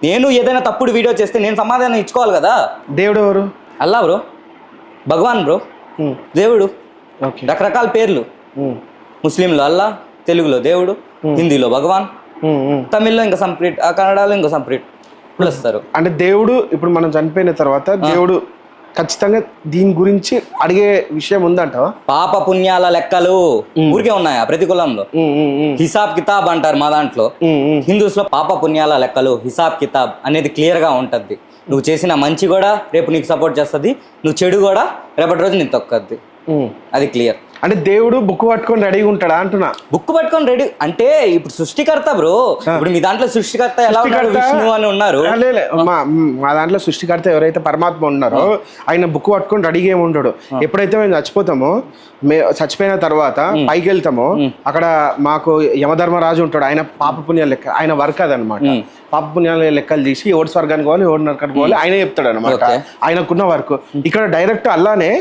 నేను ఏదైనా తప్పుడు వీడియో చేస్తే నేను సమాధానం ఇచ్చుకోవాలి కదా. దేవుడు ఎవరు? అల్లా బ్రో, భగవాన్ బ్రో, దేవుడు. రకరకాల పేర్లు. ముస్లింలో అల్లా, తెలుగులో దేవుడు, హిందీలో భగవాన్, తమిళ్లో ఇంకా సంప్రీట్, కన్నడలో ఇంకా సంప్రీట్ పిలుస్తారు. అంటే దేవుడు ఇప్పుడు మనం చనిపోయిన తర్వాత దేవుడు ఖచ్చితంగా దీని గురించి అడిగే విషయం ఉందంటావా? పాప పుణ్యాల లెక్కలు ఊరికే ఉన్నాయా ప్రతి కులంలో? హిసాబ్ కితాబ్ అంటారు మా దాంట్లో. హిందూస్ లో పాప పుణ్యాల లెక్కలు, హిసాబ్ కితాబ్ అనేది క్లియర్ గా ఉంటది. నువ్వు చేసిన మంచి కూడా రేపు నీకు సపోర్ట్ చేస్తుంది, నువ్వు చెడు కూడా రేపటి రోజు నీకు తొక్కద్ది. అది క్లియర్. అంటే దేవుడు బుక్ పట్టుకొని రెడీగా ఉంటాడా అంటున్నా. బుక్ పట్టుకొని రెడీ అంటే ఇప్పుడు సృష్టికర్త బ్రో. ఇప్పుడు మీ దాంట్లో సృష్టికర్త ఎలా ఉన్నాడు? విష్ణు అని ఉన్నారు. మా దాంట్లో సృష్టికర్త ఎవరైతే పరమాత్మ ఉన్నారో ఆయన బుక్ పట్టుకొని రెడీగా ఏమి ఉండడు. ఎప్పుడైతే మేము చచ్చిపోతామో, చచ్చిపోయిన తర్వాత పైకి వెళ్తామో అక్కడ మాకు యమధర్మరాజు ఉంటాడు. ఆయన పాప పుణ్యాల లెక్క, ఆయన వర్క్ అదనమాట. పాప పుణ్యాల లెక్కలు తీసి ఎవడు స్వర్గానికి పోవాలి, ఎవడు నరకానికి పోవాలి ఆయన చెప్తాడు అనమాట. ఆయనకున్న వర్క్. ఇక్కడ డైరెక్ట్ అల్లానే